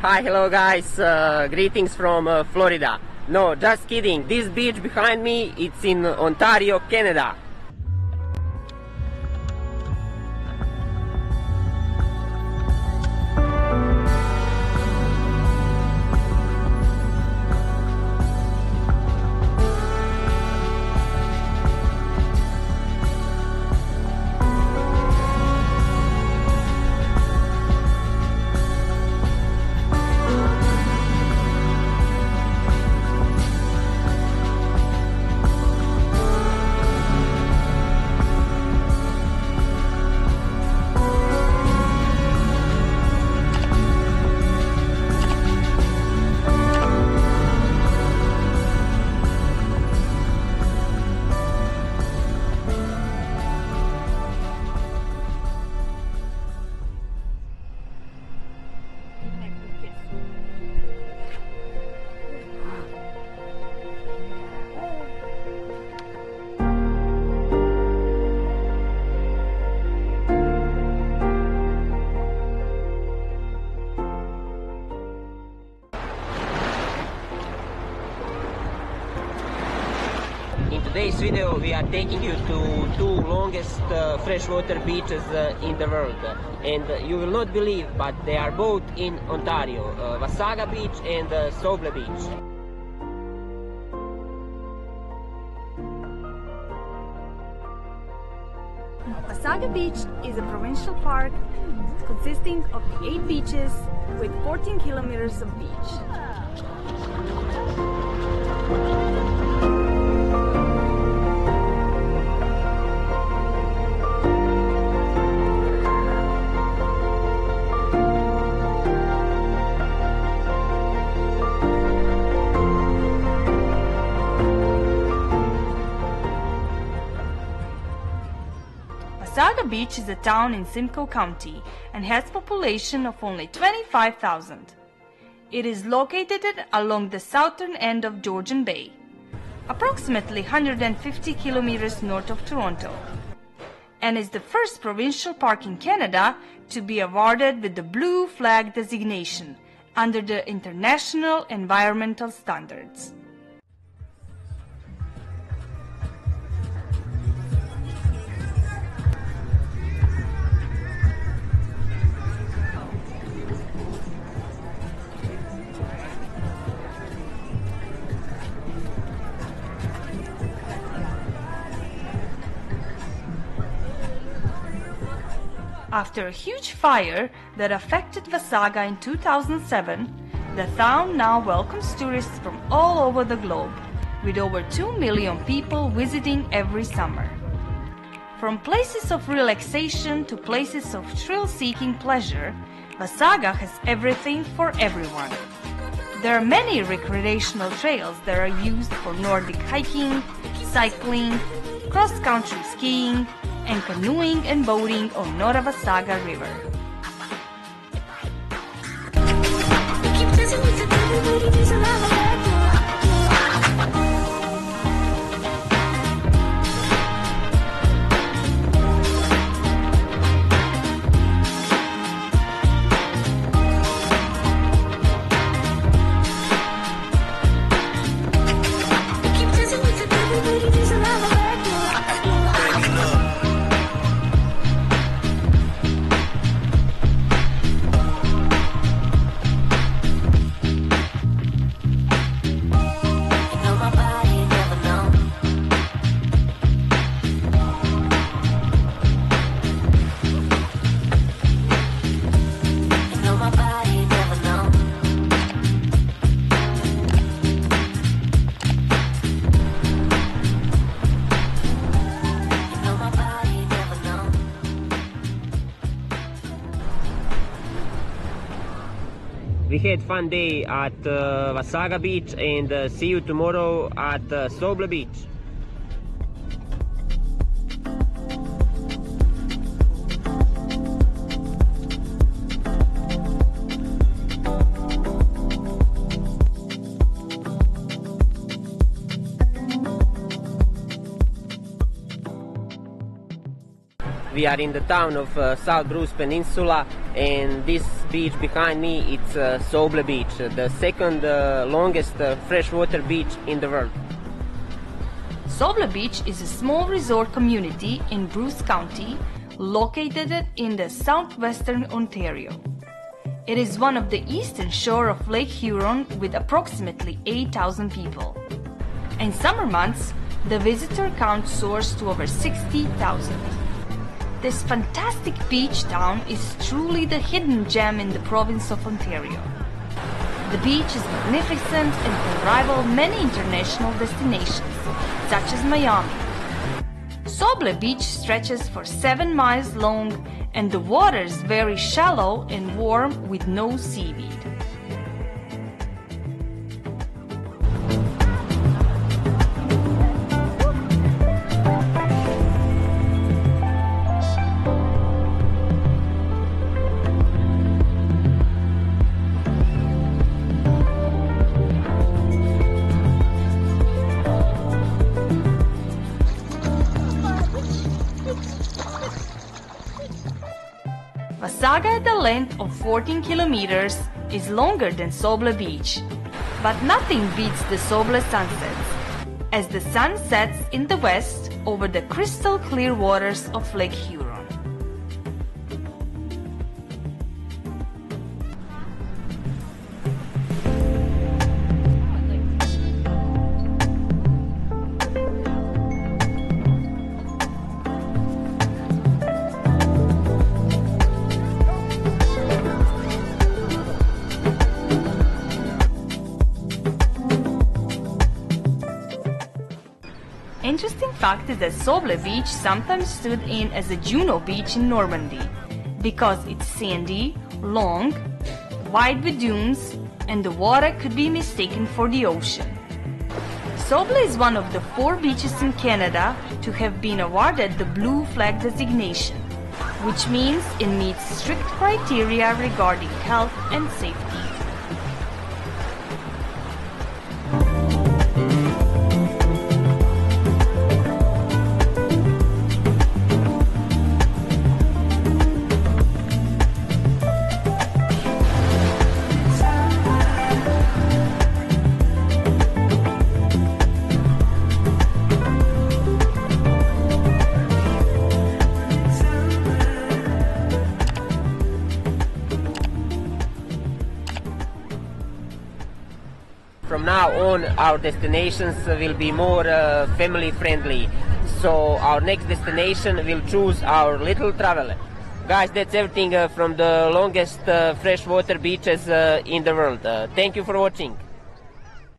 Hi, hello guys, greetings from Florida. No, just kidding, this beach behind me, it's in Ontario, Canada. In today's video we are taking you to two longest freshwater beaches in the world, and you will not believe, but they are both in Ontario, Wasaga Beach and Sauble Beach. Wasaga Beach is a provincial park consisting of 8 beaches with 14 kilometers of beach. Wasaga Beach is a town in Simcoe County and has a population of only 25,000. It is located along the southern end of Georgian Bay, approximately 150 kilometers north of Toronto, and is the first provincial park in Canada to be awarded with the Blue Flag designation under the international environmental standards. After a huge fire that affected Wasaga in 2007, the town now welcomes tourists from all over the globe, with over 2 million people visiting every summer. From places of relaxation to places of thrill-seeking pleasure, Wasaga has everything for everyone. There are many recreational trails that are used for Nordic hiking, cycling, cross-country skiing, and canoeing and boating on North Wasaga River. We had fun day at Wasaga Beach, and see you tomorrow at Sauble Beach. We are in the town of South Bruce Peninsula, and this beach behind me, it's Sauble Beach, the second longest freshwater beach in the world. Sauble Beach is a small resort community in Bruce County, located in the southwestern Ontario. It is one of the eastern shore of Lake Huron with approximately 8,000 people. In summer months, the visitor count soars to over 60,000. This fantastic beach town is truly the hidden gem in the province of Ontario. The beach is magnificent and can rival many international destinations, such as Miami. Sauble Beach stretches for 7 miles long and the water is very shallow and warm with no seaweed. Wasaga, at the length of 14 kilometers, is longer than Sauble Beach, but nothing beats the Sauble sunsets, as the sun sets in the west over the crystal clear waters of Lake Huron. Interesting fact is that Sauble Beach sometimes stood in as a Juno Beach in Normandy because it's sandy, long, wide with dunes, and the water could be mistaken for the ocean. Sauble is one of the 4 beaches in Canada to have been awarded the Blue Flag designation, which means it meets strict criteria regarding health and safety. From now on, our destinations will be more family friendly. So our next destination will choose our little traveler. Guys, that's everything from the longest freshwater beaches in the world. Thank you for watching.